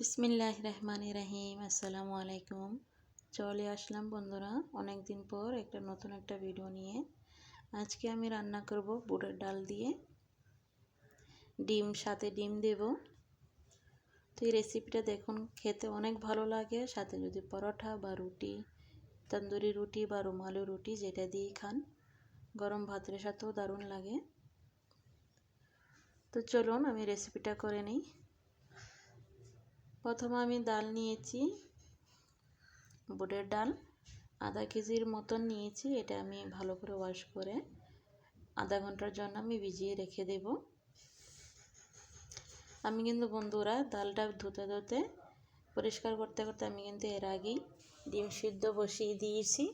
বিসমিল্লাহির রহমানির রহিম। আসসালামু আলাইকুম। চলে আসলাম বন্ধুরা অনেক দিন পর নতুন একটা ভিডিও নিয়ে। আজকে আমি রান্না করব বুটের ডাল দিয়ে সাথে ডিম দেব। তো এই রেসিপিটা দেখুন, খেতে অনেক ভালো লাগে। সাথে যদি পরোটা বা রুটি, তন্দুরি রুটি বা রুমালি রুটি যেটা দিয়েই খান, গরম ভাতের সাথেও দারুণ লাগে। তো চলুন আমি রেসিপিটা করে নিই। প্রথমে আমি ডাল নিয়েছি, বুটের ডাল আধা কেজির মতন নিয়েছি। এটা আমি ভালো করে ওয়াশ করে আধা ঘন্টার জন্য আমি ভিজিয়ে রেখে দেব। আমি কিন্তু বন্ধুরা ডালটা ধুতে পরিষ্কার করতে করতে আমি কিন্তু এর আগেই ডিম সিদ্ধ বসিয়ে দিয়েছি।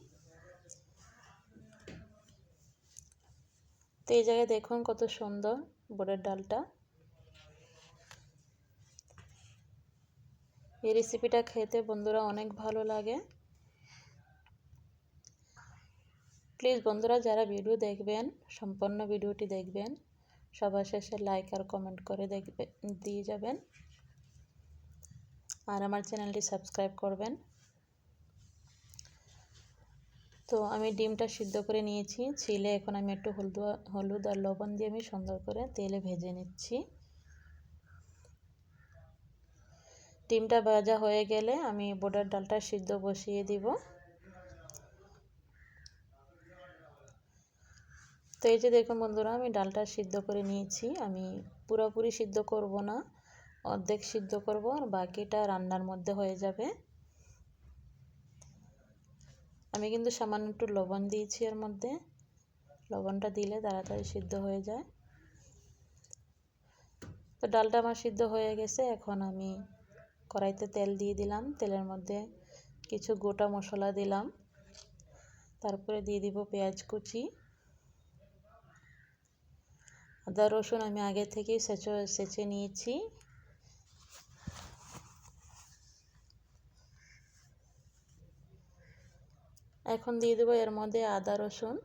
তো এই জায়গায় দেখুন কত সুন্দর বুটের ডালটা। এই রেসিপিটা খেতে বন্ধুরা অনেক ভালো লাগে। প্লিজ বন্ধুরা যারা ভিডিও দেখবেন সম্পূর্ণ ভিডিওটি দেখবেন, সবার শেষে লাইক আর কমেন্ট করে দিয়ে যাবেন, আর আমার চ্যানেলটি সাবস্ক্রাইব করবেন। তো আমি ডিমটা সিদ্ধ করে নিয়েছি ছিলে। এখন আমি একটু হলুদ আর লবণ দিয়ে আমি সুন্দর করে তেলে ভেজে নিচ্ছি। ডিমটা ভাজা হয়ে গেলে আমি বুটের ডালটা সিদ্ধ বসিয়ে দিব। তো এই যে দেখুন বন্ধুরা, আমি ডালটা সিদ্ধ করে নিয়েছি। আমি পুরোপুরি সিদ্ধ করব না, অর্ধেক সিদ্ধ করব, আর বাকিটা রান্নার মধ্যে হয়ে যাবে। আমি কিন্তু সামান্য একটু লবণ দিয়েছি এর মধ্যে। লবণটা দিলে তাড়াতাড়ি সিদ্ধ হয়ে যায়। তো ডালটা আমার সিদ্ধ হয়ে গেছে। এখন আমি কড়াইতে তেল দিয়ে দিলাম। তেলের মধ্যে কিছু গোটা মশলা দিলাম। তারপরে দিয়ে দিব পেঁয়াজ কুচি, আদা রসুন আমি আগে থেকেই সেচে নিয়েছি। এখন দিয়ে দেবো এর মধ্যে আদা রসুন,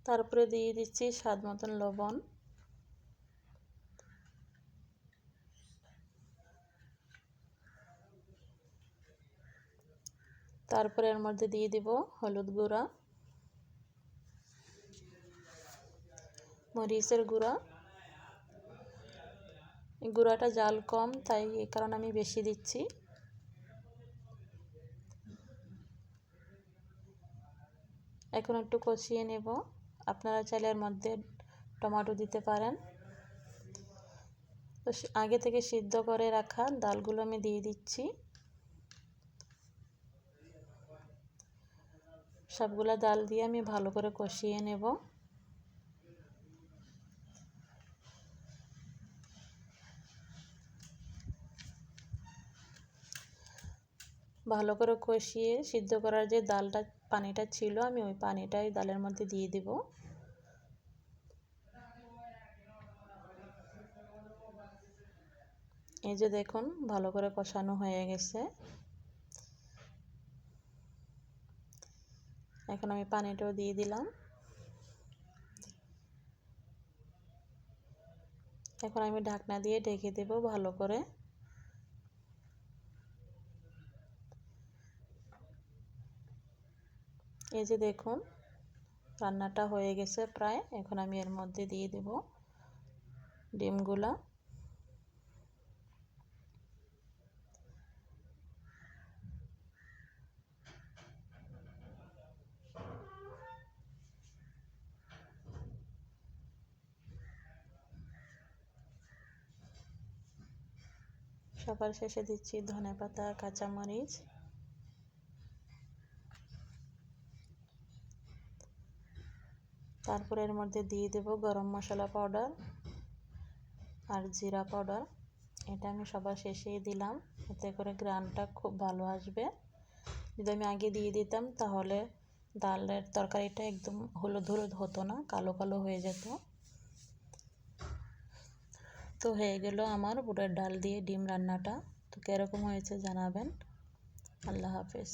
তারপরে দিয়ে দিচ্ছি স্বাদ মতন লবণ, তারপরে এর মধ্যে দিয়ে দিব হলুদ গুঁড়া, মরিচের গুঁড়া। এই গুঁড়াটা জাল কম, তাই এই কারণে আমি বেশি দিচ্ছি। এখন একটু কষিয়ে নেব। আপনারা চাইলে এর মধ্যে টমেটো দিতে পারেন। তো আগে থেকে সিদ্ধ করে রাখা ডালগুলো আমি দিয়ে দিচ্ছি। সবগুলা ডাল দিয়ে আমি ভালো করে কষিয়ে নেব। ভালো করে কষিয়ে সিদ্ধ করার যে ডালটা পানিটা ছিল, আমি ওই পানিটাই ডালের মধ্যে দিয়ে দেব। এই যে দেখুন ভালো করে কষানো হয়ে গেছে। এখন আমি পানিটাও দিয়ে দিলাম। এখন আমি ঢাকনা দিয়ে ঢেকে দেব ভালো করে। এই যে দেখুন রান্নাটা হয়ে গেছে প্রায়। এখন আমি এর মধ্যে দিয়ে দেব ডিমগুলা। সবার শেষে দিচ্ছি ধনেপাতা, কাঁচামরিচ। তারপরে এর মধ্যে দিয়ে দেব গরম মশলা পাউডার আর জিরা পাউডার। এটা আমি সবার শেষেই দিলাম, এতে করে গ্রানটা খুব ভালো আসবে। যদি আমি আগে দিয়ে দিতাম তাহলে ডালের তরকারিটা একদম হলুদ হলুদ হতো না, কালো কালো হয়ে যেত। তো হয়ে গেল আমার বুটের ডাল দিয়ে ডিম রান্নাটা। তো কীরকম হয়েছে জানাবেন। আল্লাহ হাফেজ।